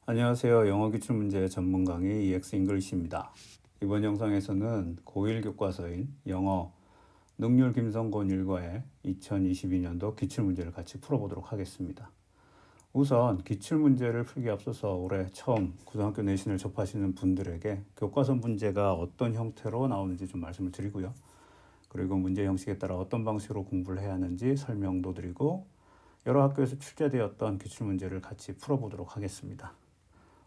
안녕하세요. 영어 기출 문제 전문 강의 EX 잉글리시입니다. 이번 영상에서는 고1 교과서인 영어 능률 김성곤 일과의 2022년도 기출 문제를 같이 풀어보도록 하겠습니다. 우선 기출 문제를 풀기 앞서서 올해 처음 고등학교 내신을 접하시는 분들에게 교과서 문제가 어떤 형태로 나오는지 좀 말씀을 드리고요. 그리고 문제 형식에 따라 어떤 방식으로 공부를 해야 하는지 설명도 드리고 여러 학교에서 출제되었던 기출 문제를 같이 풀어보도록 하겠습니다.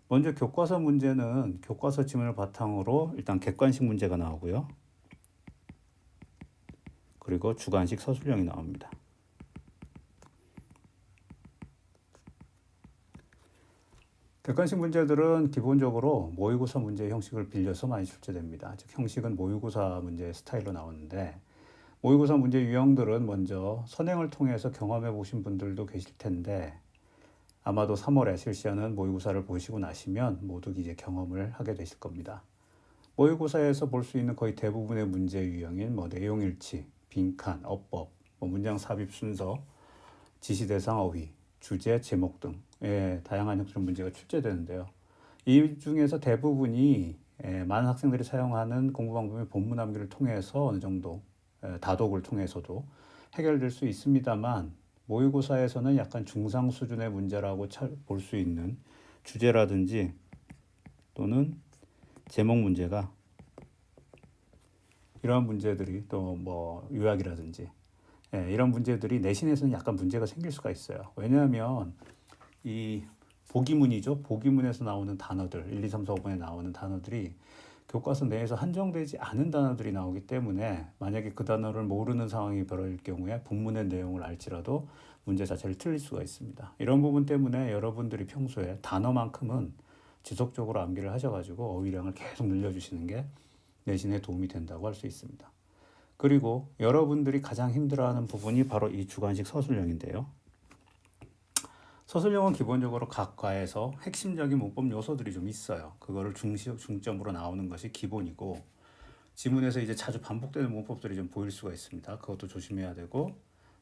먼저 교과서 문제는 교과서 지문을 바탕으로 일단 객관식 문제가 나오고요. 그리고 주관식 서술형이 나옵니다. 객관식 문제들은 기본적으로 모의고사 문제 형식을 빌려서 많이 출제됩니다. 즉 형식은 모의고사 문제 스타일로 나오는데 모의고사 문제 유형들은 먼저 선행을 통해서 경험해 보신 분들도 계실 텐데 아마도 3월에 실시하는 모의고사를 보시고 나시면 모두 이제 경험을 하게 되실 겁니다. 모의고사에서 볼 수 있는 거의 대부분의 문제 유형인 내용 일치, 빈칸, 어법, 문장 삽입 순서, 지시 대상 어휘, 주제, 제목 등의 다양한 형태의 문제가 출제되는데요. 이 중에서 대부분이 많은 학생들이 사용하는 공부 방법인 본문 암기를 통해서 어느 정도 다독을 통해서도 해결될 수 있습니다만 모의고사에서는 약간 중상 수준의 문제라고 볼 수 있는 주제라든지 또는 제목 문제가 이러한 문제들이 또 요약이라든지 이런 문제들이 내신에서는 약간 문제가 생길 수가 있어요. 왜냐하면 이 보기문이죠. 보기문에서 나오는 단어들 1, 2, 3, 4, 5번에 나오는 단어들이 교과서 내에서 한정되지 않은 단어들이 나오기 때문에 만약에 그 단어를 모르는 상황이 벌어질 경우에 본문의 내용을 알지라도 문제 자체를 틀릴 수가 있습니다. 이런 부분 때문에 여러분들이 평소에 단어만큼은 지속적으로 암기를 하셔가지고 어휘량을 계속 늘려주시는 게 내신에 도움이 된다고 할 수 있습니다. 그리고 여러분들이 가장 힘들어하는 부분이 바로 이 주관식 서술형인데요. 서술형은 기본적으로 각 과에서 핵심적인 문법 요소들이 좀 있어요. 그거를 중점으로 나오는 것이 기본이고 지문에서 이제 자주 반복되는 문법들이 좀 보일 수가 있습니다. 그것도 조심해야 되고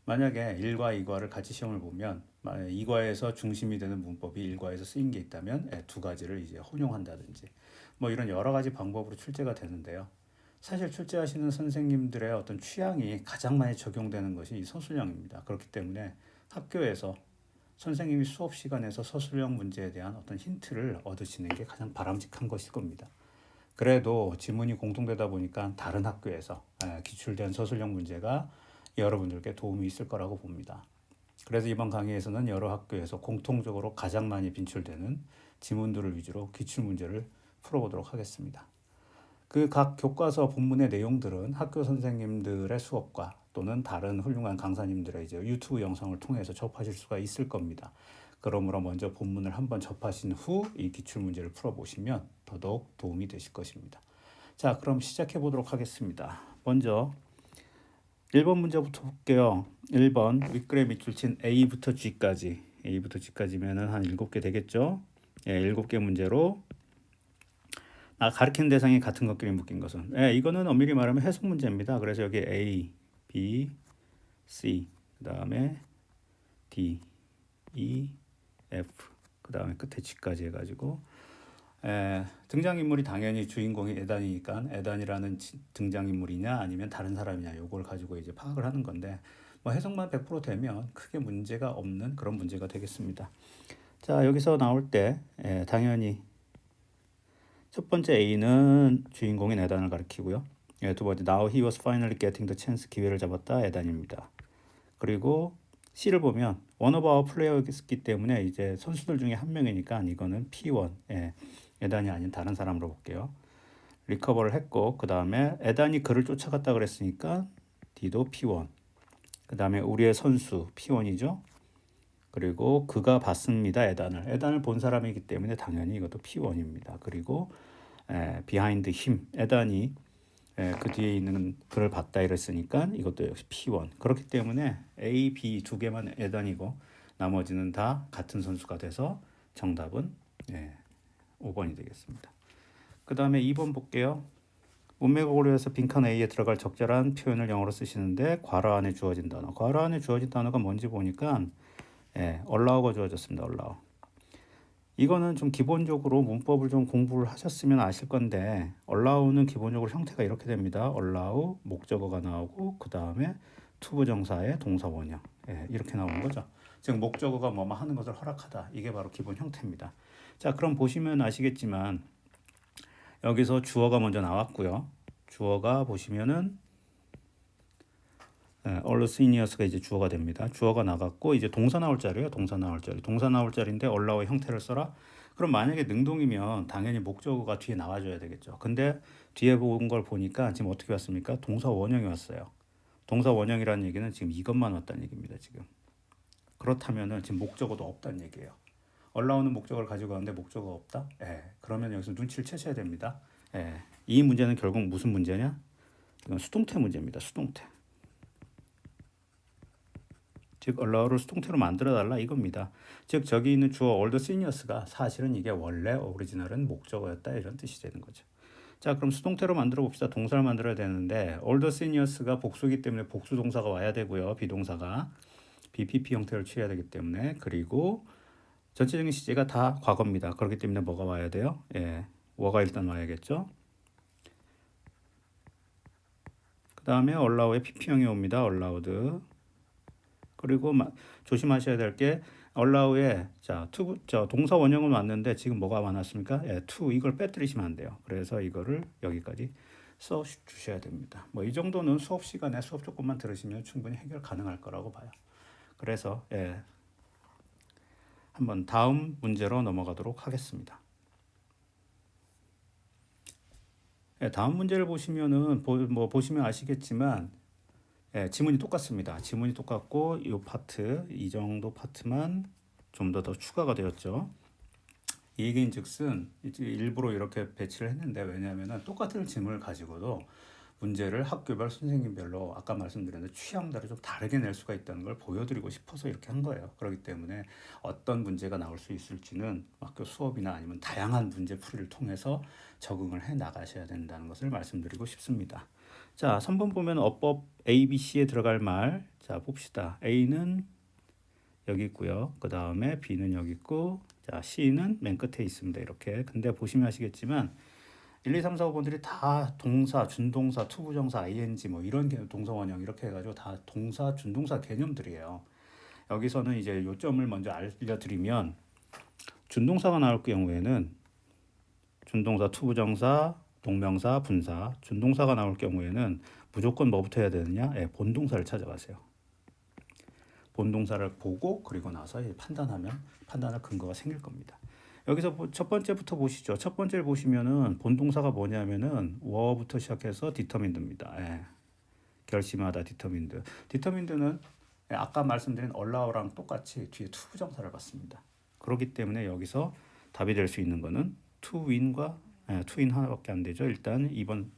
만약에 1과 2과를 같이 시험을 보면 2과에서 중심이 되는 문법이 1과에서 쓰인 게 있다면 두 가지를 이제 혼용한다든지 이런 여러 가지 방법으로 출제가 되는데요. 사실 출제하시는 선생님들의 어떤 취향이 가장 많이 적용되는 것이 이 서술형입니다. 그렇기 때문에 학교에서 선생님이 수업 시간에서 서술형 문제에 대한 어떤 힌트를 얻으시는 게 가장 바람직한 것일 겁니다. 그래도 지문이 공통되다 보니까 다른 학교에서 기출된 서술형 문제가 여러분들께 도움이 있을 거라고 봅니다. 그래서 이번 강의에서는 여러 학교에서 공통적으로 가장 많이 빈출되는 지문들을 위주로 기출 문제를 풀어보도록 하겠습니다. 그 각 교과서 본문의 내용들은 학교 선생님들의 수업과 또는 다른 훌륭한 강사님들의 이제 유튜브 영상을 통해서 접하실 수가 있을 겁니다. 그러므로 먼저 본문을 한번 접하신 후 이 기출 문제를 풀어보시면 더더욱 도움이 되실 것입니다. 자, 그럼 시작해 보도록 하겠습니다. 먼저 1번 문제부터 볼게요. 1번 윗그래 밑줄친 A부터 G까지면은 한 7개 되겠죠? 7개 문제로 가리키는 대상이 같은 것끼리 묶인 것은 이거는 엄밀히 말하면 해석 문제입니다. 그래서 여기 A, B, C 그 다음에 D, E, F 그 다음에 끝에 G까지 해가지고 등장인물이 당연히 주인공이 에단이니까 에단이라는 등장인물이냐 아니면 다른 사람이냐 요걸 가지고 이제 파악을 하는 건데 해석만 100% 되면 크게 문제가 없는 그런 문제가 되겠습니다. 자, 여기서 나올 때 당연히 첫 번째 A는 주인공인 에단을 가리키고요. 두 번째 Now he was finally getting the chance 기회를 잡았다 에단입니다. 그리고 C를 보면 one of our player였기 때문에 이제 선수들 중에 한 명이니까 이거는 P1 에단이 아닌 다른 사람으로 볼게요. 리커버를 했고 그 다음에 에단이 그를 쫓아갔다 그랬으니까 D도 P1 그 다음에 우리의 선수 P1이죠. 그리고 그가 봤습니다. 에단을 본 사람이기 때문에 당연히 이것도 P1입니다. 그리고 behind him 에단이 그 뒤에 있는 그를 봤다 이랬으니까 이것도 역시 P1 그렇기 때문에 A, B 두 개만 에단이고 나머지는 다 같은 선수가 돼서 정답은 5번이 되겠습니다. 그 다음에 2번 볼게요. 문맥을 고려해서 빈칸 A에 들어갈 적절한 표현을 영어로 쓰시는데 괄호 안에 주어진 단어. 괄호 안에 주어진 단어가 뭔지 보니까 allow가 주어졌습니다. allow. 이거는 좀 기본적으로 문법을 좀 공부를 하셨으면 아실 건데 allow는 기본적으로 형태가 이렇게 됩니다. allow 목적어가 나오고 그 다음에 투부정사의 동사 원형 이렇게 나오는 거죠. 즉 목적어가 뭐뭐 하는 것을 허락하다 이게 바로 기본 형태입니다. 자 그럼 보시면 아시겠지만 여기서 주어가 먼저 나왔고요. 주어가 보시면은 all seniors,가 이제 주어가 됩니다. 주어가 나갔고 이제 동사 나올 자리예요. 동사 나올 자리. 동사 나올 자리인데 allow의 형태를 써라. 그럼 만약에 능동이면 당연히 목적어가 뒤에 나와줘야 되겠죠. 근데 뒤에 본 걸 보니까 지금 어떻게 왔습니까? 동사 원형이 왔어요. 동사 원형이라는 얘기는 지금 이것만 왔다는 얘기입니다. 지금. 그렇다면은 지금 목적어도 없다는 얘기예요. allow는 목적어를 가지고 가는데 목적어가 없다? 그러면 여기서 눈치를 채셔야 됩니다. 이 문제는 결국 무슨 문제냐? 이건 수동태 문제입니다. 수동태. 즉 allow를 수동태로 만들어 달라 이겁니다. 즉 저기 있는 주어 all the seniors가 사실은 이게 원래 오리지널은 목적어였다 이런 뜻이 되는 거죠. 자 그럼 수동태로 만들어 봅시다. 동사를 만들어야 되는데 all the seniors가 복수기 때문에 복수 동사가 와야 되고요. 비동사가 BPP 형태를 취해야 되기 때문에 그리고 전체적인 시제가 다 과거입니다. 그렇기 때문에 뭐가 와야 돼요? were,가 일단 와야겠죠. 그 다음에 allow의 PP형이 옵니다. allowed. 그리고 조심하셔야 될 게 allow에 저 동사 원형은 왔는데 지금 뭐가 많았습니까? to 이걸 빼뜨리시면 안 돼요. 그래서 이거를 여기까지 써 주셔야 됩니다. 뭐 이 정도는 수업 시간에 수업 조금만 들으시면 충분히 해결 가능할 거라고 봐요. 그래서 한번 다음 문제로 넘어가도록 하겠습니다. 다음 문제를 보시면은 보시면 아시겠지만 지문이 똑같습니다. 지문이 똑같고 이 파트, 이 정도 파트만 좀 더 추가가 되었죠. 이 얘기인즉슨 일부러 이렇게 배치를 했는데 왜냐하면 똑같은 지문을 가지고도 문제를 학교별 선생님별로 아까 말씀드린 취향대로 좀 다르게 낼 수가 있다는 걸 보여드리고 싶어서 이렇게 한 거예요. 그렇기 때문에 어떤 문제가 나올 수 있을지는 학교 수업이나 아니면 다양한 문제풀이를 통해서 적응을 해 나가셔야 된다는 것을 말씀드리고 싶습니다. 자, 3번 보면 어법 A, B, C에 들어갈 말. 자, 봅시다. A는 여기 있고요. 그 다음에 B는 여기 있고, 자, C는 맨 끝에 있습니다. 이렇게. 근데 보시면 아시겠지만 1, 2, 3, 4, 5번들이 다 동사, 준동사, 투부정사, ing 뭐 이런 동사 원형 이렇게 해가지고 다 동사, 준동사 개념들이에요. 여기서는 이제 요점을 먼저 알려드리면 준동사가 나올 경우에는 준동사, 투부정사, 동명사, 분사, 준동사가 나올 경우에는 무조건 뭐부터 해야 되느냐? 본동사를 찾아가세요. 본동사를 보고 그리고 나서 판단하면 판단할 근거가 생길 겁니다. 여기서 첫 번째부터 보시죠. 첫 번째를 보시면은 본동사가 뭐냐면은 were부터 시작해서 determined입니다. 결심하다 determined. determined는 아까 말씀드린 allow랑 똑같이 뒤에 투부정사를 받습니다. 그렇기 때문에 여기서 답이 될 수 있는 거는 to win과 to win 하나밖에 안 되죠. 일단 2번,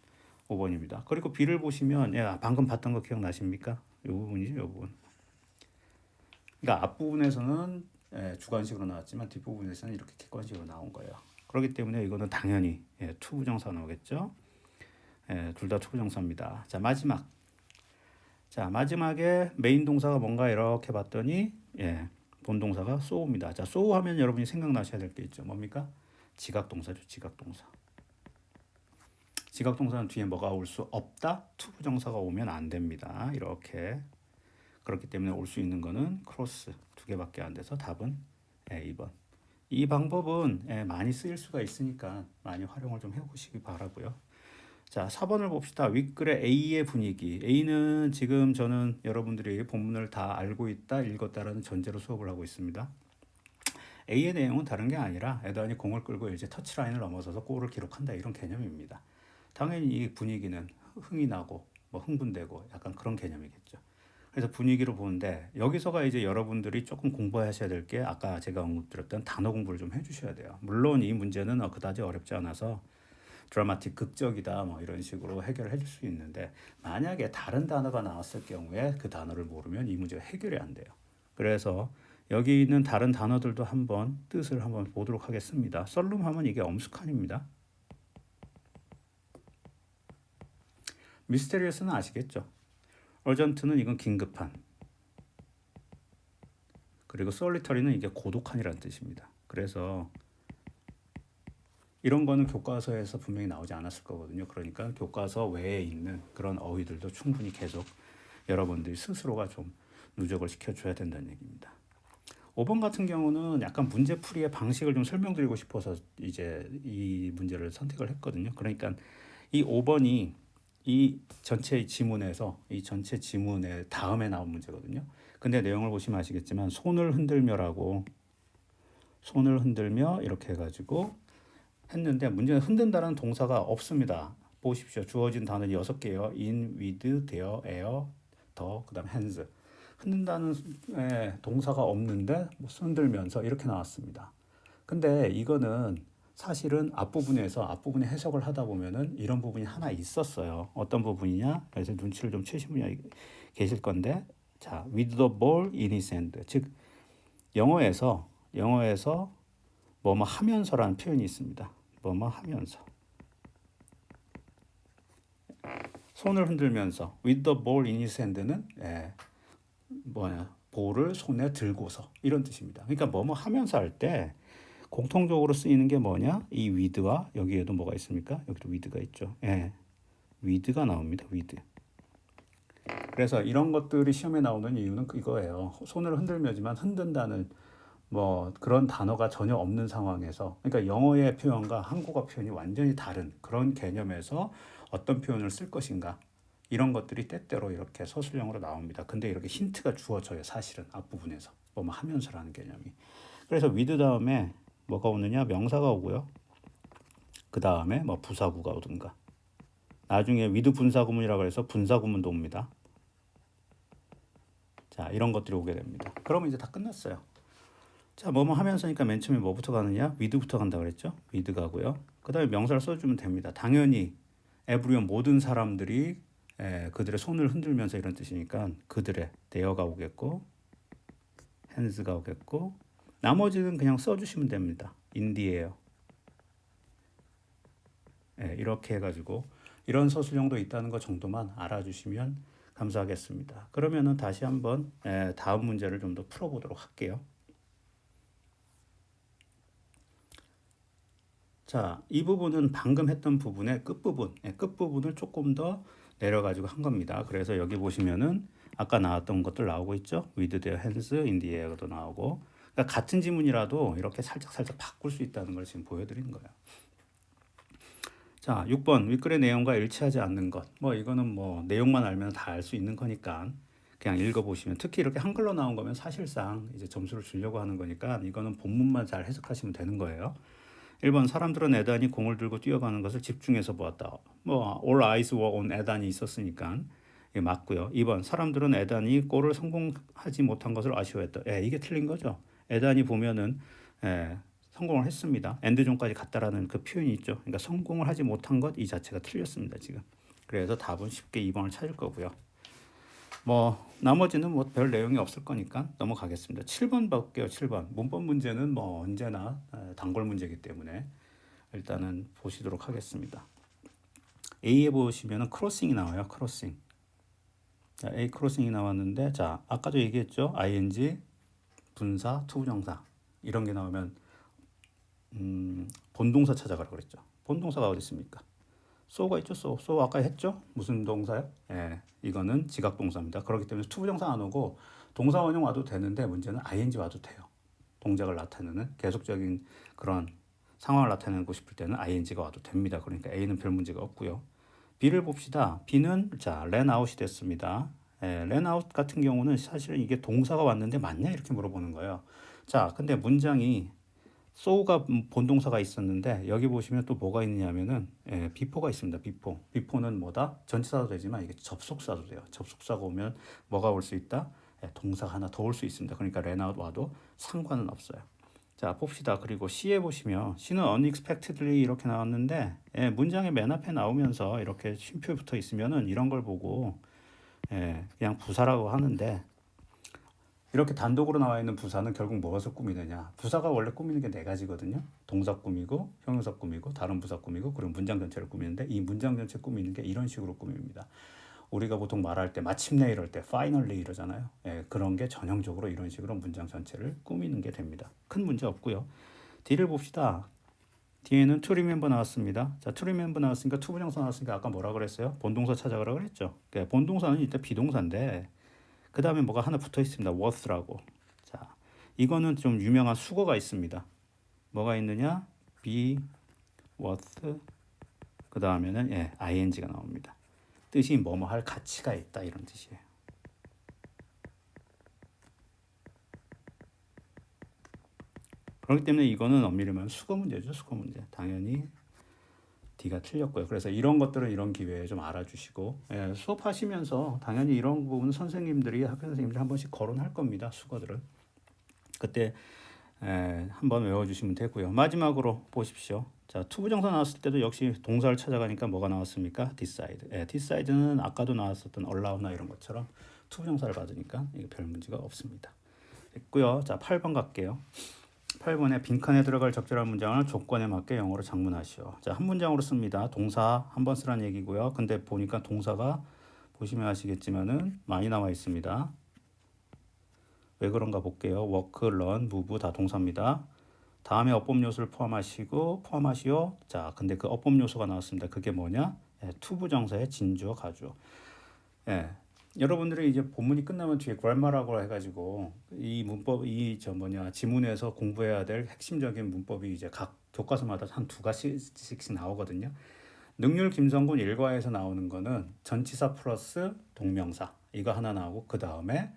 5번입니다. 그리고 B를 보시면 방금 봤던 거 기억나십니까? 이 부분이죠, 이 부분. 그러니까 앞부분에서는 주관식으로 나왔지만 뒷부분에서는 이렇게 객관식으로 나온 거예요. 그렇기 때문에 이거는 당연히 투부정사 나오겠죠. 둘 다 투부정사입니다. 자 마지막. 자 마지막에 메인 동사가 뭔가 이렇게 봤더니 본동사가 so입니다. 자 so 하면 여러분이 생각나셔야 될 게 있죠. 뭡니까? 지각동사죠. 지각동사. 지각동사는 뒤에 뭐가 올 수 없다. 투부정사가 오면 안 됩니다. 이렇게. 그렇기 때문에 올 수 있는 거는 크로스 두 개밖에 안 돼서 답은 2번. 이 방법은 많이 쓰일 수가 있으니까 많이 활용을 좀 해보시기 바라고요. 자, 4번을 봅시다. 윗글의 A의 분위기. A는 지금 저는 여러분들이 본문을 다 알고 있다, 읽었다라는 전제로 수업을 하고 있습니다. A의 내용은 다른 게 아니라 에단이 공을 끌고 이제 터치라인을 넘어서서 골을 기록한다 이런 개념입니다. 당연히 이 분위기는 흥이 나고 뭐 흥분되고 약간 그런 개념이겠죠. 그래서 분위기로 보는데 여기서가 이제 여러분들이 조금 공부하셔야 될 게 아까 제가 언급드렸던 단어 공부를 좀 해주셔야 돼요. 물론 이 문제는 그다지 어렵지 않아서 드라마틱 극적이다 뭐 이런 식으로 해결을 해줄 수 있는데 만약에 다른 단어가 나왔을 경우에 그 단어를 모르면 이 문제가 해결이 안 돼요. 그래서 여기 있는 다른 단어들도 한번 뜻을 한번 보도록 하겠습니다. 썰룸 하면 이게 엄숙한입니다. 미스테리어스는 아시겠죠? 어전트는 이건 긴급한. 그리고 솔리터리는 이게 고독한이라는 뜻입니다. 그래서 이런 거는 교과서에서 분명히 나오지 않았을 거거든요. 그러니까 교과서 외에 있는 그런 어휘들도 충분히 계속 여러분들이 스스로가 좀 누적을 시켜줘야 된다는 얘기입니다. 5번 같은 경우는 약간 문제풀이의 방식을 좀 설명드리고 싶어서 이제 이 문제를 선택을 했거든요. 그러니까 이 5번이 이 전체 지문에서 이 전체 지문의 다음에 나온 문제거든요. 근데 내용을 보시면 아시겠지만 손을 흔들며라고 손을 흔들며 이렇게 해가지고 했는데 문제는 흔든다는 동사가 없습니다. 보십시오. 주어진 단어는 6개예요. in, with, there, air, the, 그 다음 hands. 흔든다는 동사가 없는데 흔들면서 이렇게 나왔습니다. 근데 이거는 사실은 앞부분에 해석을 하다 보면은 이런 부분이 하나 있었어요. 어떤 부분이냐? 그래서 눈치를 좀 채신 분이 계실 건데, 자, with the ball in his hand. 즉 영어에서 뭐뭐 하면서라는 표현이 있습니다. 뭐뭐 하면서 손을 흔들면서 with the ball in his hand는 볼을 손에 들고서 이런 뜻입니다. 그러니까 뭐뭐 하면서 할 때 공통적으로 쓰이는 게 뭐냐? 이 with와 여기에도 뭐가 있습니까? 여기도 with가 있죠. with가 나옵니다. with. 그래서 이런 것들이 시험에 나오는 이유는 이거예요. 손을 흔들며지만 흔든다는 뭐 그런 단어가 전혀 없는 상황에서, 그러니까 영어의 표현과 한국어 표현이 완전히 다른 그런 개념에서 어떤 표현을 쓸 것인가, 이런 것들이 때때로 이렇게 서술형으로 나옵니다. 근데 이렇게 힌트가 주어져요. 사실은 앞부분에서 뭐뭐 하면서라는 개념이. 그래서 with 다음에 뭐가 오느냐? 명사가 오고요. 그 다음에 뭐 부사구가 오든가. 나중에 with 분사구문이라고 해서 분사구문도 옵니다. 자, 이런 것들이 오게 됩니다. 그러면 이제 다 끝났어요. 자, 뭐뭐 하면서니까 맨 처음에 뭐부터 가느냐? with부터 간다 그랬죠? with 가고요. 그 다음에 명사를 써주면 됩니다. 당연히 everyone 모든 사람들이 그들의 손을 흔들면서 이런 뜻이니까 그들의 there가 오겠고 hands가 오겠고, 나머지는 그냥 써주시면 됩니다. in the air. 이렇게 해가지고 이런 서술형도 있다는 것 정도만 알아주시면 감사하겠습니다. 그러면은 다시 한번 다음 문제를 좀 더 풀어보도록 할게요. 자, 이 부분은 방금 했던 부분의 끝부분을 조금 더 내려가지고 한 겁니다. 그래서 여기 보시면은 아까 나왔던 것들 나오고 있죠? with their hands in the air도 나오고, 그러니까 같은 지문이라도 이렇게 살짝 바꿀 수 있다는 걸 지금 보여드리는 거예요. 자, 6번 윗글의 내용과 일치하지 않는 것. 뭐 이거는 뭐 내용만 알면 다 알 수 있는 거니까 그냥 읽어보시면, 특히 이렇게 한글로 나온 거면 사실상 이제 점수를 주려고 하는 거니까 이거는 본문만 잘 해석하시면 되는 거예요. 1번 사람들은 에단이 공을 들고 뛰어가는 것을 집중해서 보았다. 뭐 all eyes were on 에단이 있었으니까 이게 맞고요. 2번 사람들은 에단이 골을 성공하지 못한 것을 아쉬워했다. 이게 틀린 거죠. 에단이 보면은 성공을 했습니다. 엔드존까지 갔다라는 그 표현이 있죠. 그러니까 성공을 하지 못한 것 이 자체가 틀렸습니다, 지금. 그래서 답은 쉽게 2번을 찾을 거고요. 뭐 나머지는 뭐 별 내용이 없을 거니까 넘어가겠습니다. 7번 볼게요. 7번 문법 문제는 뭐 언제나 단골 문제이기 때문에 일단은 보시도록 하겠습니다. A에 보시면은 크로싱이 나와요. 크로싱. 자, A 크로싱이 나왔는데, 자, 아까도 얘기했죠. ing, 분사, 투부정사 이런 게 나오면 본동사 찾아가라 그랬죠. 본동사가 어디 있습니까? so가 있죠. so 아까 했죠. 무슨 동사요? 이거는 지각동사입니다. 그렇기 때문에 투부정사 안 오고 동사 원형 와도 되는데 문제는 ing 와도 돼요. 동작을 나타내는 계속적인 그런 상황을 나타내고 싶을 때는 ing가 와도 됩니다. 그러니까 A는 별 문제가 없고요. B를 봅시다. B는 자 ran out이 됐습니다. ran out 같은 경우는 사실은 이게 동사가 왔는데 맞냐 이렇게 물어보는 거예요. 자, 근데 문장이 so가 본동사가 있었는데 여기 보시면 또 뭐가 있느냐면은 before가 있습니다. before는 뭐다? 전치사도 되지만 이게 접속사도 돼요. 접속사가 오면 뭐가 올 수 있다? 동사가 하나 더 올 수 있습니다. 그러니까 ran out 와도 상관은 없어요. 자, 봅시다. 그리고 C에 보시면 C는 unexpectedly 이렇게 나왔는데 문장의 맨 앞에 나오면서 이렇게 쉼표 붙어 있으면은 이런 걸 보고 그냥 부사라고 하는데, 이렇게 단독으로 나와 있는 부사는 결국 무엇을 꾸미느냐? 부사가 원래 꾸미는 게 네 가지거든요. 동사 꾸미고, 형용사 꾸미고, 다른 부사 꾸미고, 그리고 문장 전체를 꾸미는데, 이 문장 전체 꾸미는 게 이런 식으로 꾸밉니다. 우리가 보통 말할 때 마침내 이럴 때 finally 이러잖아요. 그런 게 전형적으로 이런 식으로 문장 전체를 꾸미는 게 됩니다. 큰 문제 없고요. D를 봅시다. 뒤에는 to remember 나왔습니다. 자, to remember 나왔으니까 to 부정사 나왔으니까 아까 뭐라 그랬어요? 본동사 찾아가라 그랬죠. 그러니까 본동사는 일단 비동사인데 그 다음에 뭐가 하나 붙어 있습니다. worth라고. 자, 이거는 좀 유명한 수거가 있습니다. 뭐가 있느냐? be worth 그 다음에는 ing가 나옵니다. 뜻이 뭐뭐 할 가치가 있다 이런 뜻이에요. 그렇기 때문에 이거는 엄밀히 말하면 수거 문제죠. 수거 문제. 당연히 D가 틀렸고요. 그래서 이런 것들은 이런 기회에 좀 알아주시고 수업하시면서 당연히 이런 부분 선생님들이 학교 선생님들이 한 번씩 거론할 겁니다. 수거들은. 그때 한번 외워주시면 되고요. 마지막으로 보십시오. 자, 투부정사 나왔을 때도 역시 동사를 찾아가니까 뭐가 나왔습니까? decide. decide는 아까도 나왔었던 allow나 이런 것처럼 투부정사를 받으니까 이게 별 문제가 없습니다. 됐고요. 자, 8번 갈게요. 8번에 빈칸에 들어갈 적절한 문장을 조건에 맞게 영어로 작문하시오. 자, 한 문장으로 씁니다. 동사 한 번 쓰란 얘기고요. 근데 보니까 동사가 보시면 아시겠지만은 많이 나와 있습니다. 왜 그런가 볼게요. work, run, move 다 동사입니다. 다음에 어법 요소를 포함하시오. 자, 근데 그 어법 요소가 나왔습니다. 그게 뭐냐? 투부정사의 진주어, 가주어. 여러분들이 이제 본문이 끝나면 뒤에 grammar라고 해가지고 이 문법 지문에서 공부해야 될 핵심적인 문법이 이제 각 교과서마다 한 두 가지씩 나오거든요. 능률 김성군 일과에서 나오는 거는 전치사 플러스 동명사 이거 하나 나오고 그 다음에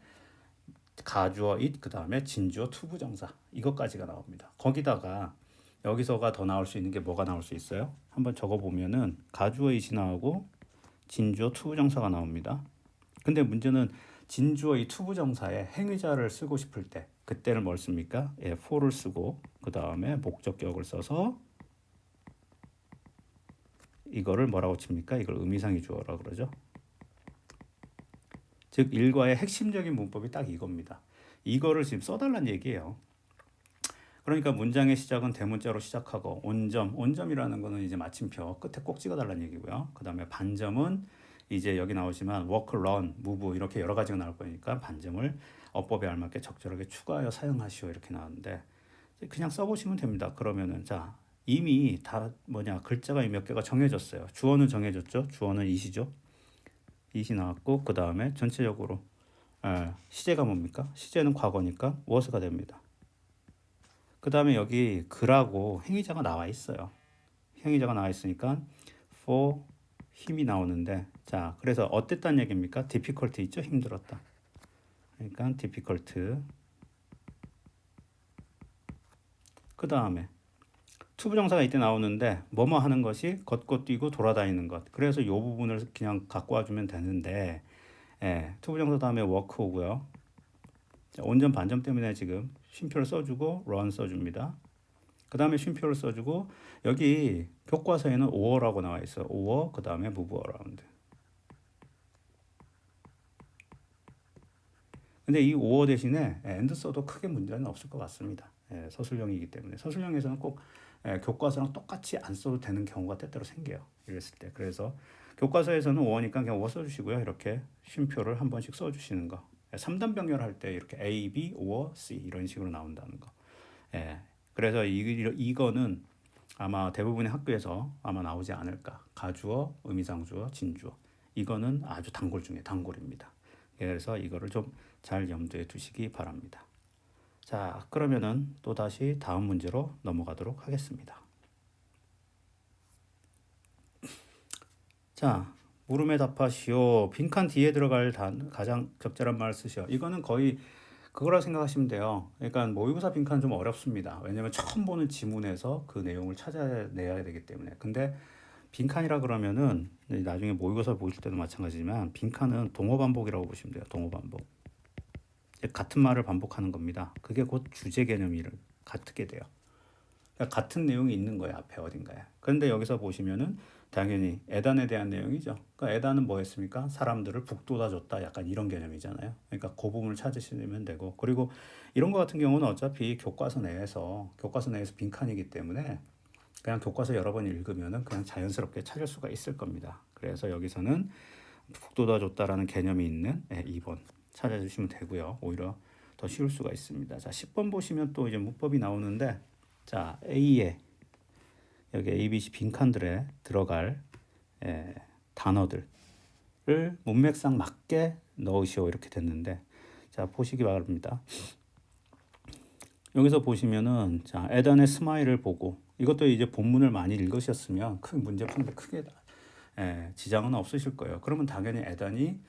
가주어 it 그 다음에 진주어 투부정사 이것까지가 나옵니다. 거기다가 여기서가 더 나올 수 있는 게 뭐가 나올 수 있어요? 한번 적어보면은 가주어 it이 나오고 진주어 투부정사가 나옵니다. 근데 문제는 진주어 이 투부정사에 행위자를 쓰고 싶을 때 그때는 뭘 씁니까? for를 쓰고 그 다음에 목적격을 써서 이거를 뭐라고 칩니까? 이걸 의미상의 주어라고 그러죠. 즉 일과의 핵심적인 문법이 딱 이겁니다. 이거를 지금 써달란 얘기예요. 그러니까 문장의 시작은 대문자로 시작하고 온점이라는 거는 이제 마침표 끝에 꼭 찍어달란 얘기고요. 그 다음에 반점은 이제 여기 나오지만 work, run, move 이렇게 여러 가지가 나올 거니까 반점을 어법에 알맞게 적절하게 추가하여 사용하시오 이렇게 나왔는데 그냥 써보시면 됩니다. 그러면은 자 이미 다 글자가 몇 개가 정해졌어요. 주어는 정해졌죠. 주어는 it이죠. it이 나왔고 그 다음에 전체적으로 시제가 뭡니까? 시제는 과거니까 was가 됩니다. 그 다음에 여기 그라고 행위자가 나와 있어요. 행위자가 나와 있으니까 for 힘이 나오는데 자 그래서 어땠다는 얘기입니까? difficult 있죠? 힘들었다. 그러니까 difficult 그 다음에 투부정사가 이때 나오는데 뭐뭐 하는 것이 걷고 뛰고 돌아다니는 것 그래서 이 부분을 그냥 갖고 와주면 되는데 투부정사 다음에 work 오고요. 자, 온점 반점 때문에 지금 쉼표를 써주고 run 써줍니다. 그 다음에 쉼표를 써주고 여기 교과서에는 or라고 나와 있어요. or 그 다음에 move around. 근데 이 or 대신에 and 써도 크게 문제는 없을 것 같습니다. 서술형이기 때문에 서술형에서는 꼭 교과서랑 똑같이 안 써도 되는 경우가 때때로 생겨요. 이랬을 때 그래서 교과서에서는 or니까 그냥 or 써주시고요. 이렇게 쉼표를 한 번씩 써주시는 거. 3단 병렬할 때 이렇게 A, B, or C 이런 식으로 나온다는 거. 그래서 이거는 아마 대부분의 학교에서 아마 나오지 않을까. 가주어, 의미상주어, 진주어. 이거는 아주 단골 중에 단골입니다. 그래서 이거를 좀 잘 염두에 두시기 바랍니다. 자, 그러면은 또 다시 다음 문제로 넘어가도록 하겠습니다. 자, 물음에 답하시오. 빈칸 뒤에 들어갈 가장 적절한 말을 쓰시오. 이거는 거의 그거라 생각하시면 돼요. 그러니까 모의고사 빈칸은 좀 어렵습니다. 왜냐면 처음 보는 지문에서 그 내용을 찾아내야 되기 때문에. 근데 빈칸이라 그러면은 나중에 모의고사 보실 때도 마찬가지지만 빈칸은 동어 반복이라고 보시면 돼요. 동어 반복. 같은 말을 반복하는 겁니다. 그게 곧 주제 개념이 같게 돼요. 그러니까 같은 내용이 있는 거예요. 앞에 어딘가에. 그런데 여기서 보시면은 당연히 에단에 대한 내용이죠. 그러니까 에단은 뭐였습니까? 사람들을 북돋아줬다. 약간 이런 개념이잖아요. 그러니까 그 부분을 찾으시면 되고 그리고 이런 거 같은 경우는 어차피 교과서 내에서 빈칸이기 때문에 그냥 교과서 여러 번 읽으면은 그냥 자연스럽게 찾을 수가 있을 겁니다. 그래서 여기서는 북돋아줬다라는 개념이 있는 2번 찾아주시면 되고요. 오히려 더 쉬울 수가 있습니다. 자, 10번 보시면 또 이제 문법이 나오는데 자, A에 여기 A, B, C 빈칸들에 들어갈 단어들을 문맥상 맞게 넣으시오 이렇게 됐는데, 자 보시기 바랍니다. 여기서 보시면은 자 에단의 스마일을 보고, 이것도 이제 본문을 많이 읽으셨으면 큰 문제 푸는데 크게 지장은 없으실 거예요. 그러면 당연히 에단이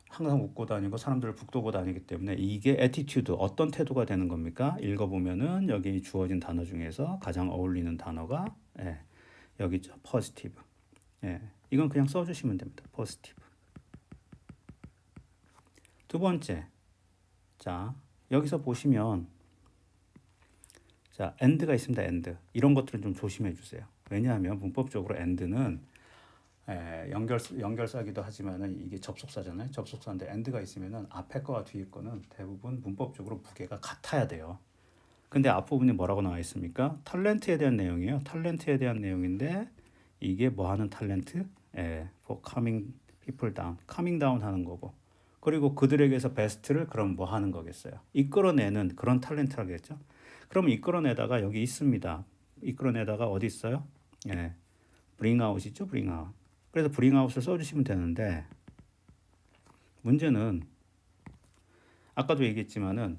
항상 웃고 다니고 사람들을 북돋고 다니기 때문에 이게 애티튜드, 어떤 태도가 되는 겁니까? 읽어보면은 여기 주어진 단어 중에서 가장 어울리는 단어가 여기 있죠. positive. 이건 그냥 써주시면 됩니다. positive. 두 번째, 자 여기서 보시면 자 and가 있습니다. and. 이런 것들은 좀 조심해 주세요. 왜냐하면 문법적으로 and는 연결사기도 하지만은 이게 접속사잖아요. 접속사인데 and가 있으면은 앞에 거와 뒤에 거는 대부분 문법적으로 무게가 같아야 돼요. 근데 앞부분이 뭐라고 나와 있습니까? 탤런트에 대한 내용이에요. 탤런트에 대한 내용인데 이게 뭐 하는 탤런트? for calming people down. calming down 하는 거고. 그리고 그들에게서 베스트를 그럼 뭐 하는 거겠어요? 이끌어내는 그런 탤런트라겠죠. 그럼 이끌어내다가 여기 있습니다. 이끌어내다가 어디 있어요? bring out이죠. bring out. 그래서 bring out을 써주시면 되는데, 문제는 아까도 얘기했지만은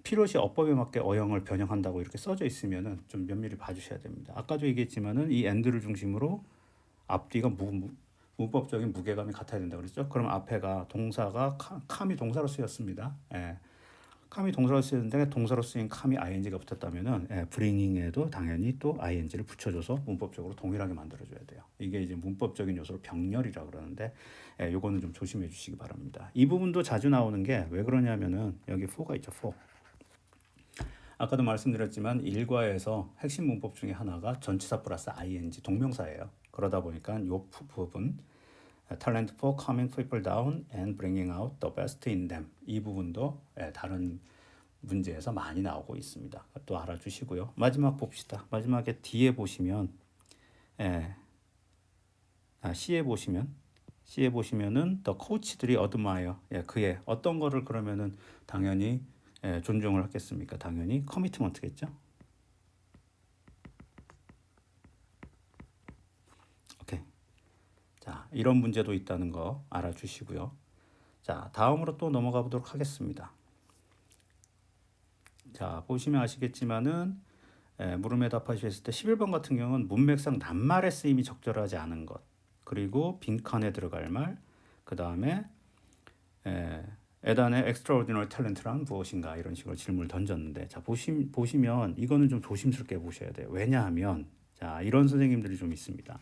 필요시 어법에 맞게 어형을 변형한다고 이렇게 써져 있으면은 좀 면밀히 봐주셔야 됩니다. 아까도 얘기했지만은 이 and를 중심으로 앞뒤가 문법적인 무게감이 같아야 된다고 그랬죠. 그럼 앞에가 동사가 캄이 동사로 쓰였습니다. 캄이 동사로 쓰였는데 동사로 쓰인 캄이 ing가 붙었다면은 bringing에도 당연히 또 ing를 붙여줘서 문법적으로 동일하게 만들어줘야 돼요. 이게 이제 문법적인 요소를 병렬이라고 그러는데 요거는 좀 조심해 주시기 바랍니다. 이 부분도 자주 나오는 게 왜 그러냐면은 여기 for가 있죠. for. 아까도 말씀드렸지만 일과에서 핵심 문법 중에 하나가 전치사 플러스 ing 동명사예요. 그러다 보니까 요 부분 talent for calming people down and bringing out the best in them, 이 부분도 다른 문제에서 많이 나오고 있습니다. 또 알아주시고요. 마지막 봅시다. 마지막에 D에 보시면 C에 보시면은 the coach들이 admire, 그의 어떤 거를 그러면은 당연히 존중을 하겠습니까? 당연히 commitment겠죠. 오케이. 자, 이런 문제도 있다는 거 알아주시고요. 자, 다음으로 또 넘어가 보도록 하겠습니다. 자, 보시면 아시겠지만은 물음에 답하셨을 때 11번 같은 경우는 문맥상 낱말의 쓰임이 적절하지 않은 것, 그리고 빈칸에 들어갈 말, 그 다음에 에단의 extraordinary talent란 무엇인가, 이런 식으로 질문을 던졌는데, 자 보시면 이거는 좀 조심스럽게 보셔야 돼요. 왜냐하면 자 이런 선생님들이 좀 있습니다.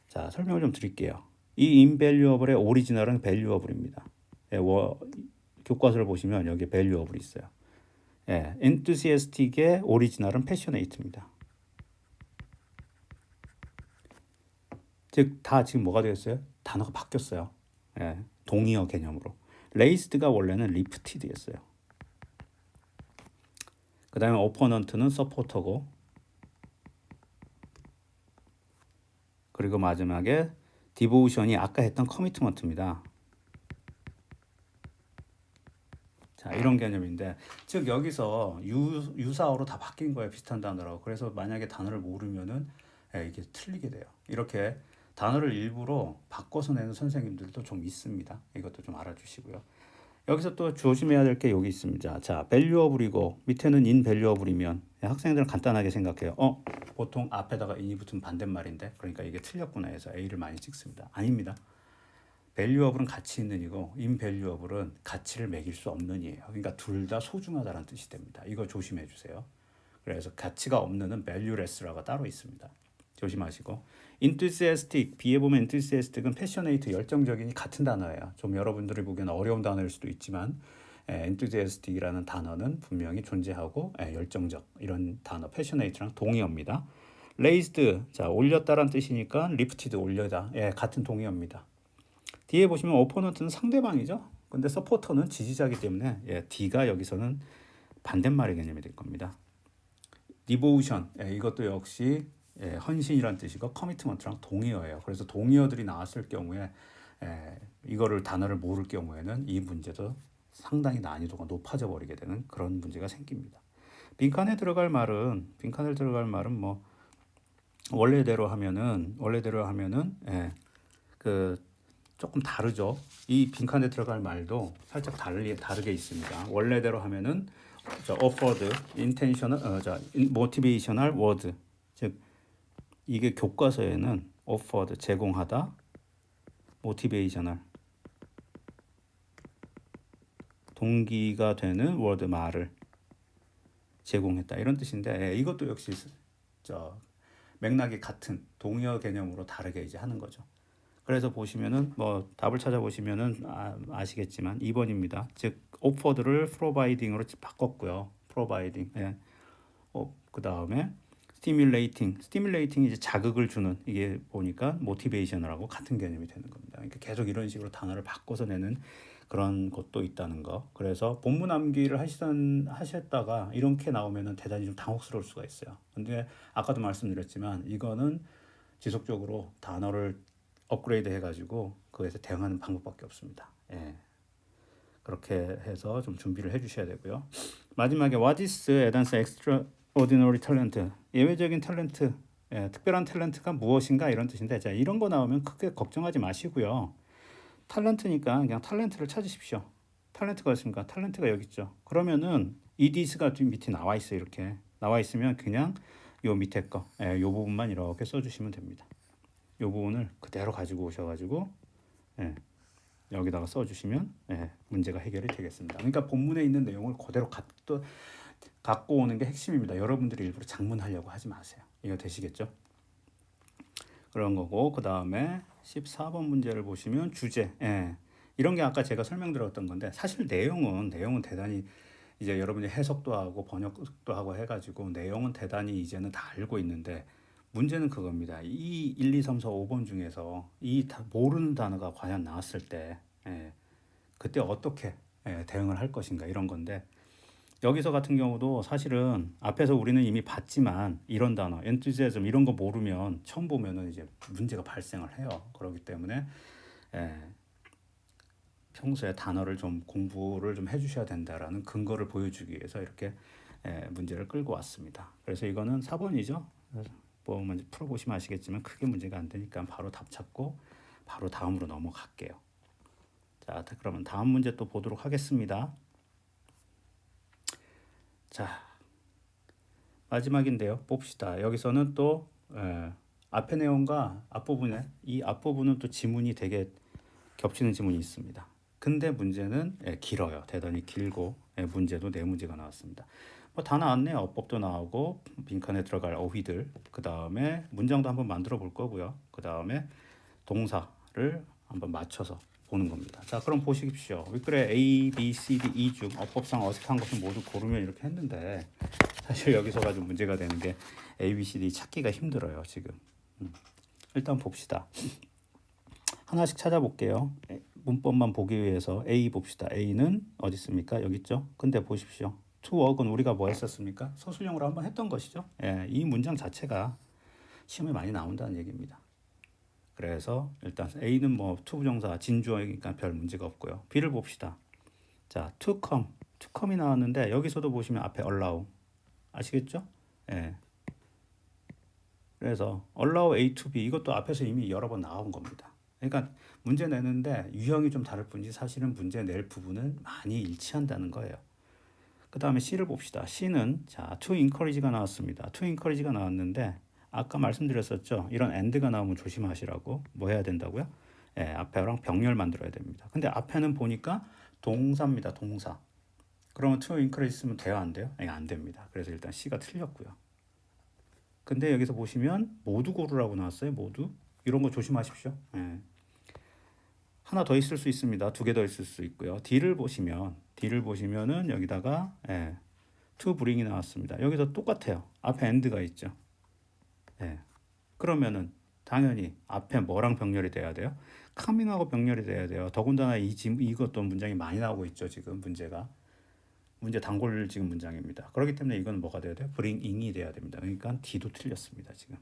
자 설명을 좀 드릴게요. 이 invaluable의 오리지널은 valuable입니다. 교과서를 보시면 여기 valuable 있어요. enthusiastic의 오리지널은 passionate입니다. 즉 다 지금 뭐가 되었어요? 단어가 바뀌었어요. 동의어 개념으로. 레이스드가 원래는 리프티드였어요. 그 다음에 오퍼넌트는 서포터고, 그리고 마지막에 디보우션이 아까 했던 커미트먼트입니다. 자 이런 개념인데, 즉 여기서 유사어로 다 바뀐 거예요. 비슷한 단어라고. 그래서 만약에 단어를 모르면은 이게 틀리게 돼요. 이렇게 단어를 일부러 바꿔서 내는 선생님들도 좀 있습니다. 이것도 좀 알아주시고요. 여기서 또 조심해야 될 게 여기 있습니다. 자, valuable이고 밑에는 invaluable이면 학생들은 간단하게 생각해요. 보통 앞에다가 in이 붙으면 반대말인데, 그러니까 이게 틀렸구나 해서 A를 많이 찍습니다. 아닙니다. valuable은 가치 있는 이고 invaluable은 가치를 매길 수 없는 이에요. 그러니까 둘 다 소중하다는 뜻이 됩니다. 이거 조심해 주세요. 그래서 가치가 없는은 valueless라고 따로 있습니다. 조심하시고, enthusiastic, B에 보면 enthusiastic은 passionate, 열정적인이 같은 단어예요. 좀 여러분들이 보기에는 어려운 단어일 수도 있지만 enthusiastic이라는 단어는 분명히 존재하고 열정적, 이런 단어 passionate랑 동의어입니다. raised, 자 올렸다란 뜻이니까 lifted, 올려다, 같은 동의어입니다. D에 보시면 opponent는 상대방이죠. 근데 supporter는 지지자이기 때문에 D가 여기서는 반대말의 개념이 될 겁니다. devotion, 이것도 역시 헌신이란 뜻이고 커미트먼트랑 동의어예요. 그래서 동의어들이 나왔을 경우에 이거를 단어를 모를 경우에는 이 문제도 상당히 난이도가 높아져 버리게 되는 그런 문제가 생깁니다. 빈칸에 들어갈 말은 뭐 원래대로 하면은 그 조금 다르죠. 이 빈칸에 들어갈 말도 살짝 다르게 있습니다. 원래대로 하면은 offered, intentional, motivational word. 즉 이게 교과서에는 offered 제공하다, motivational 동기가 되는 word 말을 제공했다 이런 뜻인데 이것도 역시 맥락이 같은 동의어 개념으로 다르게 이제 하는 거죠. 그래서 보시면은 뭐 답을 찾아보시면은 아시겠지만 2번입니다. 즉 offered를 providing으로 바꿨고요. providing. 그 다음에 stimulating이 이제 자극을 주는 이게 보니까 motivation하고 같은 개념이 되는 겁니다. 그러니까 계속 이런 식으로 단어를 바꿔서 내는 그런 것도 있다는 거. 그래서 본문 암기를 하셨다가 이렇게 나오면은 대단히 좀 당혹스러울 수가 있어요. 근데 아까도 말씀드렸지만 이거는 지속적으로 단어를 업그레이드 해가지고 그에서 대응하는 방법밖에 없습니다. 그렇게 해서 좀 준비를 해주셔야 되고요. 마지막에 What is Adam's extraordinary talent? 예외적인 탤런트, 특별한 탤런트가 무엇인가 이런 뜻인데, 자 이런 거 나오면 크게 걱정하지 마시고요. 탤런트니까 그냥 탤런트를 찾으십시오. 탤런트가 있습니까? 탤런트가 여기 있죠. 그러면은 EDS가 좀 밑에 나와 있어요. 이렇게 나와 있으면 그냥 요 밑에 거, 요 부분만 이렇게 써주시면 됩니다. 요 부분을 그대로 가지고 오셔가지고 여기다가 써주시면 문제가 해결이 되겠습니다. 그러니까 본문에 있는 내용을 그대로 갖고 오는 게 핵심입니다. 여러분들이 일부러 장문하려고 하지 마세요. 이거 되시겠죠? 그런 거고 그 다음에 14번 문제를 보시면 주제 이런 게 아까 제가 설명드렸던 건데 사실 내용은 대단히 이제 여러분이 해석도 하고 번역도 하고 해가지고 내용은 대단히 이제는 다 알고 있는데 문제는 그겁니다. 이 1, 2, 3, 4, 5번 중에서 모르는 단어가 과연 나왔을 때 그때 어떻게 대응을 할 것인가 이런 건데 여기서 같은 경우도 사실은 앞에서 우리는 이미 봤지만 이런 단어, enthusiasm 이런 거 모르면 처음 보면은 이제 문제가 발생을 해요. 그렇기 때문에 평소에 단어를 좀 공부를 좀 해주셔야 된다라는 근거를 보여주기 위해서 이렇게 문제를 끌고 왔습니다. 그래서 이거는 4번이죠. 뭐 먼저 풀어보시면 아시겠지만 크게 문제가 안 되니까 바로 답 찾고 바로 다음으로 넘어갈게요. 자, 그러면 다음 문제 또 보도록 하겠습니다. 자, 마지막인데요. 봅시다. 여기서는 또 앞의 내용과 앞부분은 또 지문이 되게 겹치는 지문이 있습니다. 근데 문제는 길어요. 대단히 길고 문제도 네 문제가 나왔습니다. 뭐 다 나왔네요. 어법도 나오고 빈칸에 들어갈 어휘들 그 다음에 문장도 한번 만들어 볼 거고요. 그 다음에 동사를 한번 맞춰서 보는 겁니다. 자, 그럼 보십시오. 윗글에 A, B, C, D, E 중 어법상 어색한 것을 모두 고르면 이렇게 했는데 사실 여기서 가지고 문제가 되는 게 A, B, C, D 찾기가 힘들어요. 지금 일단 봅시다. 하나씩 찾아볼게요. 문법만 보기 위해서 A 봅시다. A는 어디 있습니까? 여기 있죠. 근데 보십시오. to work은 우리가 뭐 했었습니까? 서술형으로 한번 했던 것이죠. 이 문장 자체가 시험에 많이 나온다는 얘기입니다. 그래서 일단 A는 뭐 to 부정사 진주어니까 별 문제가 없고요. B를 봅시다. 자, to come이 나왔는데 여기서도 보시면 앞에 allow 아시겠죠? 그래서 allow A to B 이것도 앞에서 이미 여러 번 나온 겁니다. 그러니까 문제 내는데 유형이 좀 다를 뿐이지 사실은 문제 낼 부분은 많이 일치한다는 거예요. 그 다음에 C를 봅시다. C는 자 to encourage가 나왔습니다. to encourage가 나왔는데 아까 말씀드렸었죠. 이런 and가 나오면 조심하시라고 뭐 해야 된다고요? 앞에랑 병렬 만들어야 됩니다. 근데 앞에는 보니까 동사입니다. 동사. 그러면 to encourage 쓰면 돼요? 안 돼요? 안 됩니다. 그래서 일단 C가 틀렸고요. 근데 여기서 보시면 모두 고르라고 나왔어요. 모두. 이런 거 조심하십시오. 하나 더 있을 수 있습니다. 두 개 더 있을 수 있고요. D를 보시면은 여기다가 to bring이 나왔습니다. 여기서 똑같아요. 앞에 and가 있죠. 그러면은 당연히 앞에 뭐랑 병렬이 돼야 돼요? coming하고 병렬이 돼야 돼요. 더군다나 이것도 문장이 많이 나오고 있죠. 지금 문제 단골 지금 문장입니다. 그렇기 때문에 이건 뭐가 돼야 돼요? bringing이 돼야 됩니다. 그러니까 D도 틀렸습니다. 지금.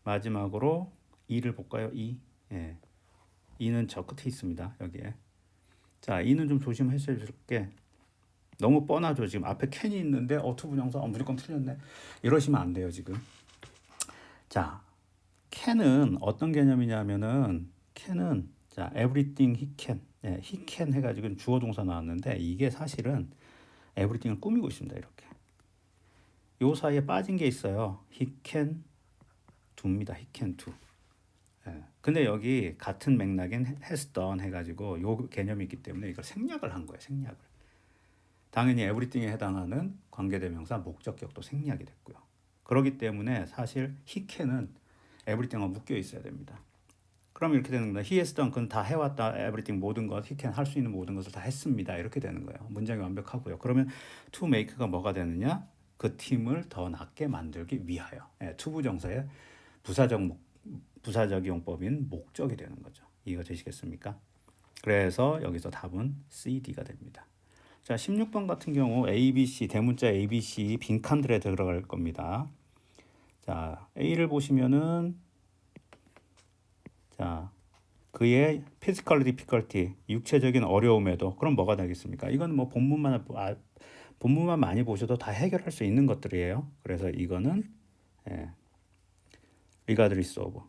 마지막으로 E를 볼까요? E는 저 끝에 있습니다. 여기에. 자, E는 좀 조심하셔야 될 게 너무 뻔하죠. 지금 앞에 캔이 있는데 투부정사 무조건 틀렸네. 이러시면 안 돼요, 지금. 자, 캔은 어떤 개념이냐면은 캔은 자, everything he can. 예, he can 해가지고 주어 동사 나왔는데 이게 사실은 everything을 꾸미고 있습니다. 이렇게. 요 사이에 빠진 게 있어요. he can do입니다. he can do. 예. 근데 여기 같은 맥락인 has done 해가지고 요 개념이 있기 때문에 이걸 생략을 한 거예요. 생략을. 당연히 everything에 해당하는 관계대명사 목적격도 생략이 됐고요. 그렇기 때문에 사실 he can은 everything과 묶여 있어야 됩니다. 그럼 이렇게 되는 겁니다. he has done 그건 다 해왔다. everything 모든 것, he can 할 수 있는 모든 것을 다 했습니다. 이렇게 되는 거예요. 문장이 완벽하고요. 그러면 to make가 뭐가 되느냐? 그 팀을 더 낫게 만들기 위하여. 예, 투부정사의 부사적 용법인 목적이 되는 거죠. 이해가 되시겠습니까? 그래서 여기서 답은 C, D가 됩니다. 자, 16번 같은 경우 A, B, C 대문자 A, B, C 빈칸들에 들어갈 겁니다. 자, A를 보시면은 자, 그의 physical difficulty 육체적인 어려움에도 그럼 뭐가 되겠습니까? 이건 뭐 본문만 많이 보셔도 다 해결할 수 있는 것들이에요. 그래서 이거는 regardless of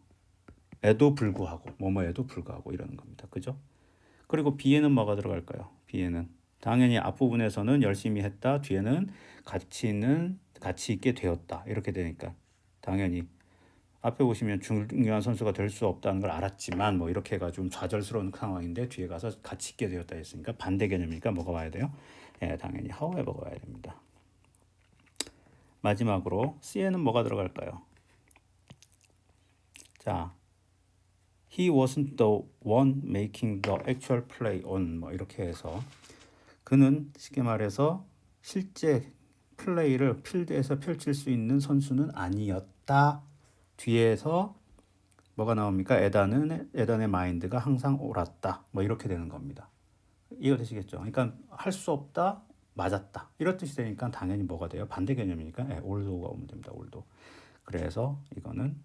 에도 불구하고 뭐뭐에도 불구하고 이러는 겁니다. 그죠? 그리고 B에는 뭐가 들어갈까요? B에는 당연히 앞부분에서는 열심히 했다. 뒤에는 가치 있게 되었다. 이렇게 되니까 당연히 앞에 보시면 중요한 선수가 될 수 없다는 걸 알았지만 뭐 이렇게 해가지고 좀 좌절스러운 상황인데 뒤에 가서 가치 있게 되었다 했으니까 반대 개념이니까 뭐가 와야 돼요? 예, 당연히 however가 와야 됩니다. 마지막으로 C에는 뭐가 들어갈까요? 자, he wasn't the one making the actual play on 뭐 이렇게 해서 그는 쉽게 말해서 실제 플레이를 필드에서 펼칠 수 있는 선수는 아니었다. 뒤에서 뭐가 나옵니까? 에단의 마인드가 항상 옳았다. 뭐 이렇게 되는 겁니다. 이해 되시겠죠? 그러니까 할 수 없다, 맞았다. 이런 뜻이 되니까 당연히 뭐가 돼요? 반대 개념이니까 올도가 오면 됩니다. 올도. 그래서 이거는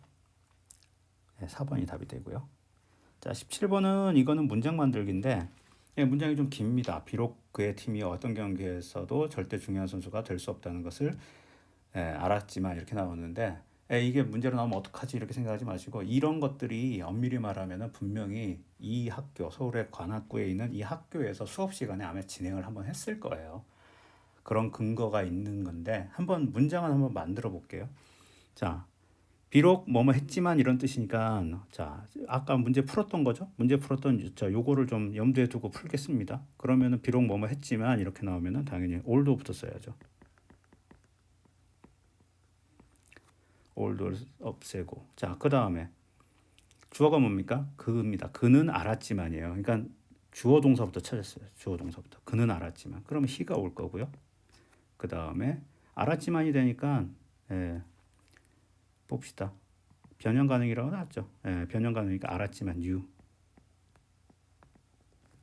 4번이 답이 되고요. 자, 17번은 이거는 문장 만들기인데 문장이 좀 깁니다. 비록 그의 팀이 어떤 경기에서도 절대 중요한 선수가 될 수 없다는 것을 알았지만 이렇게 나오는데 이게 문제로 나오면 어떡하지 이렇게 생각하지 마시고 이런 것들이 엄밀히 말하면 분명히 이 학교 서울의 관악구에 있는 이 학교에서 수업 시간에 아마 진행을 한번 했을 거예요. 그런 근거가 있는 건데 한번 문장을 한번 만들어 볼게요. 자, 비록 뭐뭐 했지만 이런 뜻이니까 자, 아까 문제 풀었던 거죠? 문제 풀었던 자, 요거를 좀 염두에 두고 풀겠습니다. 그러면은 비록 뭐뭐 했지만 이렇게 나오면은 당연히 althought부터 써야죠. although 없애고. 자, 그다음에 주어가 뭡니까? 그입니다. 그는 알았지만이에요. 그러니까 주어 동사부터 찾았어요. 주어 동사부터. 그는 알았지만. 그러면 he가 올 거고요. 그다음에 알았지만이 되니까 봅시다. 변형 가능이라고 나왔죠. 변형 가능이니까 알았지만 knew.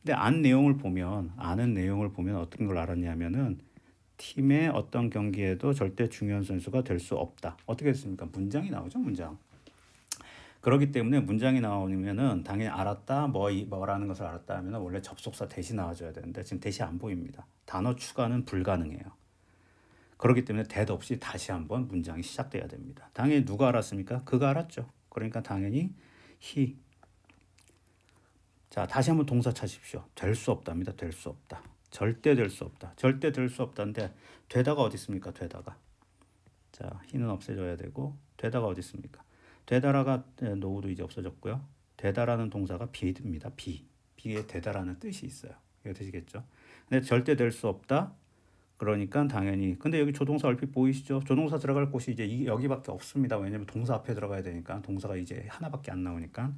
근데 아는 내용을 보면 어떤 걸 알았냐면은 팀의 어떤 경기에도 절대 중요한 선수가 될 수 없다. 어떻게 됐습니까? 문장이 나오죠, 문장. 그렇기 때문에 문장이 나오면은 당연히 알았다, 뭐라는 것을 알았다 하면 원래 접속사 대시 나와줘야 되는데 지금 대시 안 보입니다. 단어 추가는 불가능해요. 그렇기 때문에 대도 없이 다시 한번 문장이 시작돼야 됩니다. 당연히 누가 알았습니까? 그가 알았죠. 그러니까 당연히 he. 자, 다시 한번 동사 찾으십시오. 될 수 없답니다. 될 수 없다. 절대 될 수 없다. 절대 될 수 없다인데 되다가 어디 있습니까? 되다가. 자, he는 없애줘야 되고 되다가 어디 있습니까? 되다라가 노우도 이제 없어졌고요. 되다라는 동사가 be입니다. be에 되다라는 뜻이 있어요. 이거 되시겠죠? 근데 절대 될 수 없다. 그러니까 당연히 근데 여기 조동사 얼핏 보이시죠? 조동사 들어갈 곳이 이제 여기밖에 없습니다. 왜냐면 동사 앞에 들어가야 되니까 동사가 이제 하나밖에 안 나오니까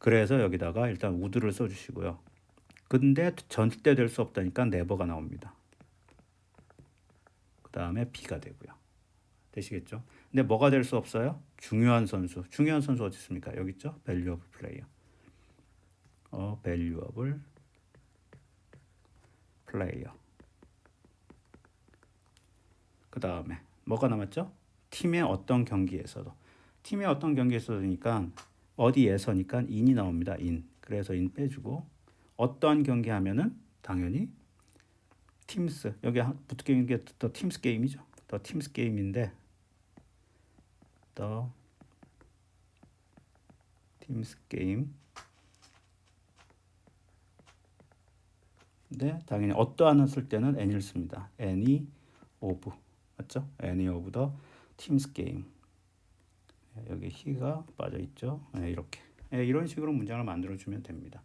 그래서 여기다가 일단 would를 써주시고요. 근데 절대 될 수 없다니까 never가 나옵니다. 그 다음에 be가 되고요. 되시겠죠? 근데 뭐가 될 수 없어요? 중요한 선수 어디 있습니까? 여기 있죠? valuable player. valuable player. 그 다음에 뭐가 남았죠? 팀의 어떤 경기에서도니까 어디에서니까 in이 나옵니다. in. 그래서 in 빼주고 어떤 경기 하면은 당연히 팀스 여기 붙게 있는 게 더 팀스 게임이죠. 더 팀스 게임인데 더 팀스 게임. 근데 당연히 어떠한을 쓸 때는 any를 씁니다. any of 맞죠? any of the teams game. 여기 he가 빠져 있죠. 이렇게 이런 식으로 문장을 만들어 주면 됩니다.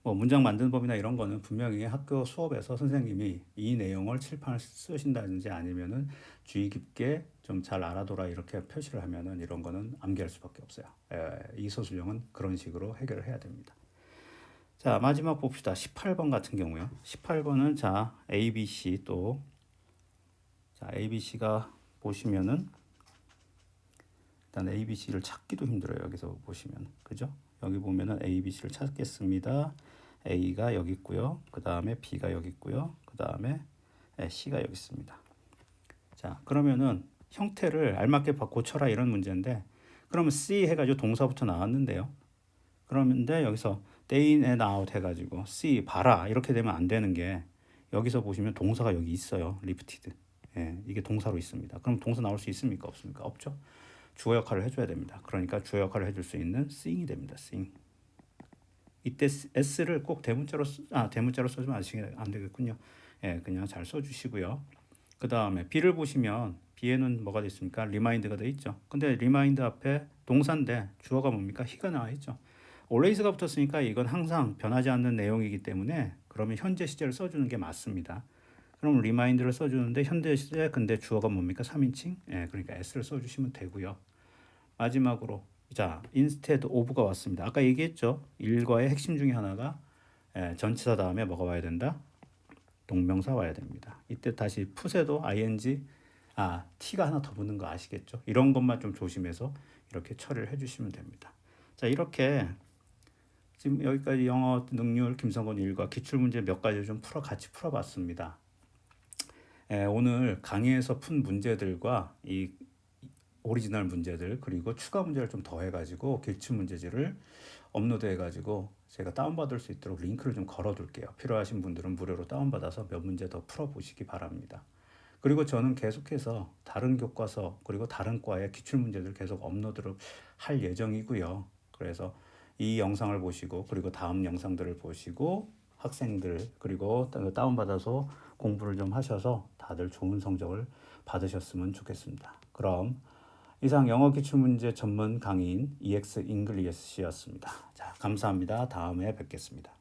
뭐 문장 만드는 법이나 이런 거는 분명히 학교 수업에서 선생님이 이 내용을 칠판을 쓰신다든지 아니면은 주의 깊게 좀 잘 알아둬라 이렇게 표시를 하면은 이런 거는 암기할 수밖에 없어요. 이 소술형은 그런 식으로 해결을 해야 됩니다. 자, 마지막 봅시다. 18번 같은 경우요. 18번은 자, ABC 또 자, ABC가 보시면은 일단 ABC를 찾기도 힘들어요. 여기서 보시면. 그죠? 여기 보면은 ABC를 찾겠습니다. A가 여기 있고요. 그다음에 B가 여기 있고요. 그다음에 C가 여기 있습니다. 자, 그러면은 형태를 알맞게 고쳐라 이런 문제인데 그러면 C 해가지고 동사부터 나왔는데요. 그러는데 여기서 day in and out 해가지고 see 봐라 이렇게 되면 안 되는 게 여기서 보시면 동사가 여기 있어요. lifted. 이게 동사로 있습니다. 그럼 동사 나올 수 있습니까? 없습니까? 없죠. 주어 역할을 해줘야 됩니다. 그러니까 주어 역할을 해줄 수 있는 seeing이 됩니다. seeing. 이때 s를 꼭 대문자로 써주면 안 되겠군요. 그냥 잘 써주시고요. 그 다음에 B를 보시면 B에는 뭐가 돼 있습니까? remind가 돼 있죠. 근데 remind 앞에 동사인데 주어가 뭡니까? he가 나와 있죠. always가 붙었으니까 이건 항상 변하지 않는 내용이기 때문에 그러면 현재 시제를 써주는 게 맞습니다. 그럼 remind를 써주는데 현재 시제 근데 주어가 뭡니까? 3인칭? 그러니까 s를 써주시면 되고요. 마지막으로 자 instead of가 왔습니다. 아까 얘기했죠. 일과의 핵심 중에 하나가 전치사 다음에 뭐가 와야 된다? 동명사 와야 됩니다. 이때 다시 put에도 ing t가 하나 더 붙는 거 아시겠죠? 이런 것만 좀 조심해서 이렇게 처리를 해주시면 됩니다. 자 이렇게 지금 여기까지 영어 능률 김성건 1과 기출문제 몇 가지 좀 같이 풀어봤습니다. 오늘 강의에서 푼 문제들과 이 오리지널 문제들 그리고 추가 문제를 좀 더해가지고 기출문제지를 업로드해가지고 제가 다운받을 수 있도록 링크를 좀 걸어둘게요. 필요하신 분들은 무료로 다운받아서 몇 문제 더 풀어보시기 바랍니다. 그리고 저는 계속해서 다른 교과서 그리고 다른 과의 기출문제들 계속 업로드를 할 예정이고요. 그래서 이 영상을 보시고 그리고 다음 영상들을 보시고 학생들 그리고 다운받아서 공부를 좀 하셔서 다들 좋은 성적을 받으셨으면 좋겠습니다. 그럼 이상 영어 기출문제 전문 강의인 EX 잉글리시였습니다. 자, 감사합니다. 다음에 뵙겠습니다.